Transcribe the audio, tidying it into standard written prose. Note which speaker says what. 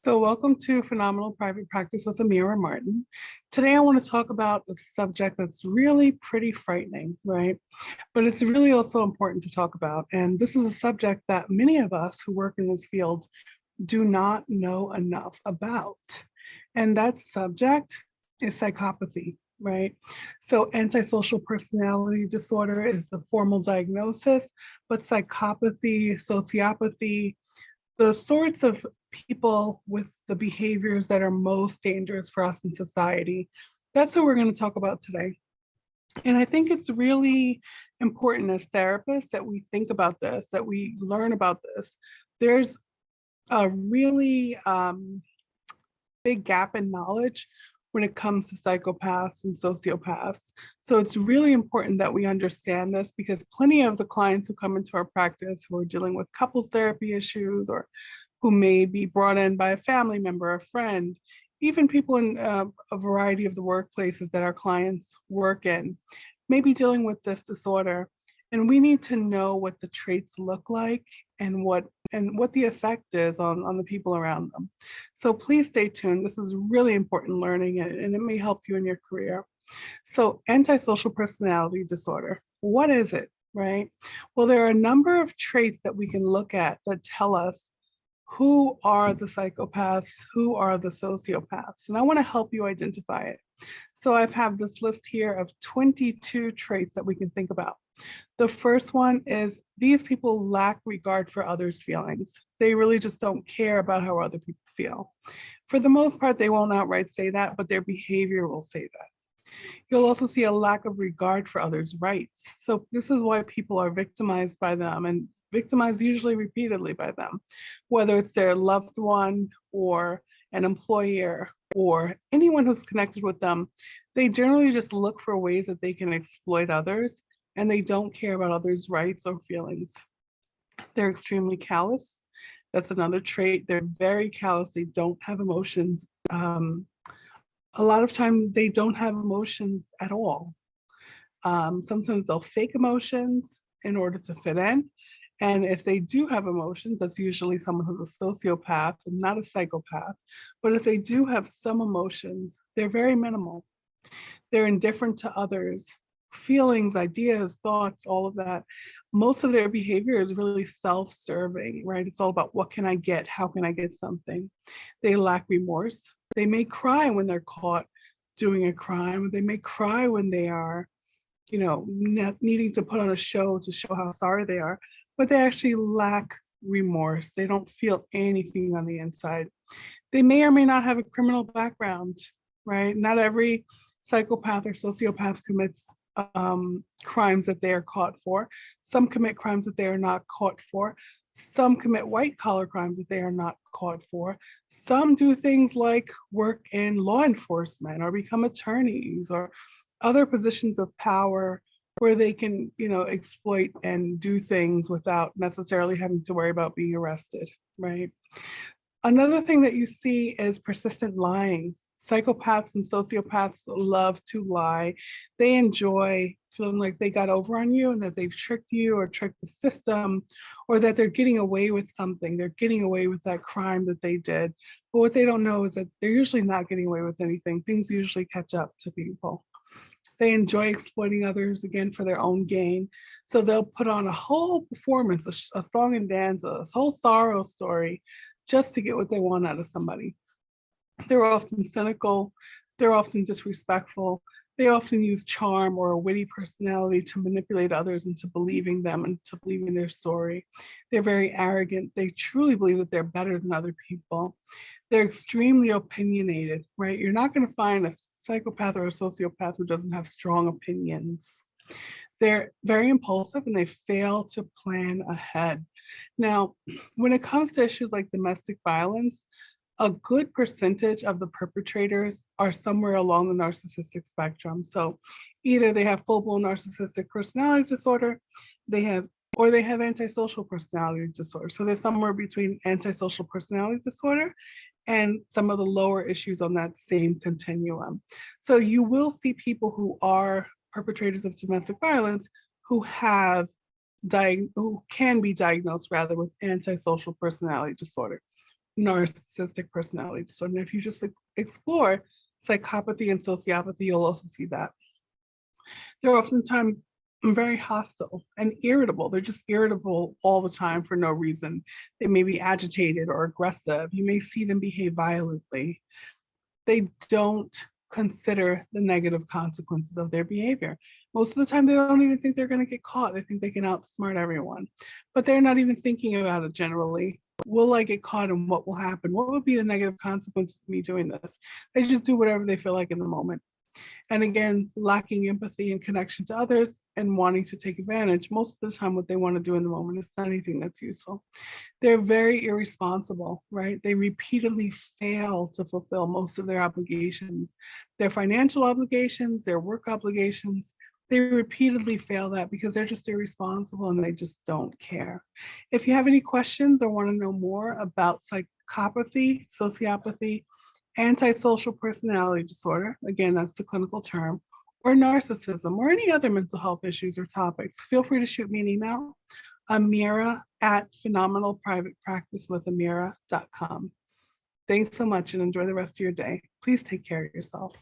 Speaker 1: So welcome to Phenomenal Private Practice with Amira Martin. Today I want to talk about a subject that's really pretty frightening, right? But it's really also important to talk about. And this is a subject that many of us who work in this field do not know enough about. And that subject is psychopathy, right? So antisocial personality disorder is the formal diagnosis, but psychopathy, sociopathy, the sorts of people with the behaviors that are most dangerous for us in society. That's what we're going to talk about today. And I think it's really important as therapists that we think about this, that we learn about this. There's a really big gap in knowledge when it comes to psychopaths and sociopaths. So it's really important that we understand this because plenty of the clients who come into our practice who are dealing with couples therapy issues or who may be brought in by a family member, a friend, even people in a variety of the workplaces that our clients work in, may be dealing with this disorder. And we need to know what the traits look like and what the effect is on the people around them. So please stay tuned. This is really important learning and it may help you in your career. So antisocial personality disorder, what is it, right? Well, there are a number of traits that we can look at that tell us who are the psychopaths, who are the sociopaths, and I want to help you identify it. So I've have this list here of 22 traits that we can think about. The first one is these people lack regard for others' feelings. They really just don't care about how other people feel. For the most part, they won't outright say that, but their behavior will say that. You'll also see a lack of regard for others' rights. So this is why people are victimized by them and victimized usually repeatedly by them, whether it's their loved one or an employer or anyone who's connected with them. They generally just look for ways that they can exploit others and they don't care about others' rights or feelings. They're extremely callous. That's another trait. They're very callous. They don't have emotions. A lot of time they don't have emotions at all. Sometimes they'll fake emotions in order to fit in. And if they do have emotions, that's usually someone who's a sociopath and not a psychopath. But if they do have some emotions, they're very minimal. They're indifferent to others, feelings, ideas, thoughts, all of that. Most of their behavior is really self-serving, right? It's all about what can I get? How can I get something? They lack remorse. They may cry when they're caught doing a crime. They may cry when they are, needing to put on a show to show how sorry they are, but they actually lack remorse. They don't feel anything on the inside. They may or may not have a criminal background, right? Not every psychopath or sociopath commits crimes that they are caught for. Some commit crimes that they are not caught for. Some commit white collar crimes that they are not caught for. Some do things like work in law enforcement or become attorneys or other positions of power where they can, exploit and do things without necessarily having to worry about being arrested, right? Another thing that you see is persistent lying. Psychopaths and sociopaths love to lie. They enjoy feeling like they got over on you and that they've tricked you or tricked the system, or that they're getting away with something. They're getting away with that crime that they did. But what they don't know is that they're usually not getting away with anything. Things usually catch up to people. They enjoy exploiting others, again, for their own gain. So they'll put on a whole performance, a song and dance, a whole sorrow story, just to get what they want out of somebody. They're often cynical. They're often disrespectful. They often use charm or a witty personality to manipulate others into believing them and to believing their story. They're very arrogant. They truly believe that they're better than other people. They're extremely opinionated, right? You're not going to find a psychopath or a sociopath who doesn't have strong opinions. They're very impulsive and they fail to plan ahead. Now, when it comes to issues like domestic violence, a good percentage of the perpetrators are somewhere along the narcissistic spectrum. So either they have full-blown narcissistic personality disorder, or they have antisocial personality disorder. So they're somewhere between antisocial personality disorder and some of the lower issues on that same continuum. So you will see people who are perpetrators of domestic violence who can be diagnosed rather with antisocial personality disorder. narcissistic personality disorder. And if you just explore psychopathy and sociopathy, you'll also see that. They're oftentimes very hostile and irritable. They're just irritable all the time for no reason. They may be agitated or aggressive. You may see them behave violently. They don't consider the negative consequences of their behavior. Most of the time, they don't even think they're going to get caught. They think they can outsmart everyone, but they're not even thinking about it generally. Will I get caught and what will happen? What would be the negative consequences of me doing this? They just do whatever they feel like in the moment. And again, lacking empathy and connection to others and wanting to take advantage. Most of the time, what they want to do in the moment is not anything that's useful. They're very irresponsible, right? They repeatedly fail to fulfill most of their obligations, their financial obligations, their work obligations. They repeatedly fail that because they're just irresponsible and they just don't care. If you have any questions or want to know more about psychopathy, sociopathy, antisocial personality disorder, again, that's the clinical term, or narcissism, or any other mental health issues or topics, feel free to shoot me an email, Amira@phenomenalprivatepracticewithamira.com. Thanks so much and enjoy the rest of your day. Please take care of yourself.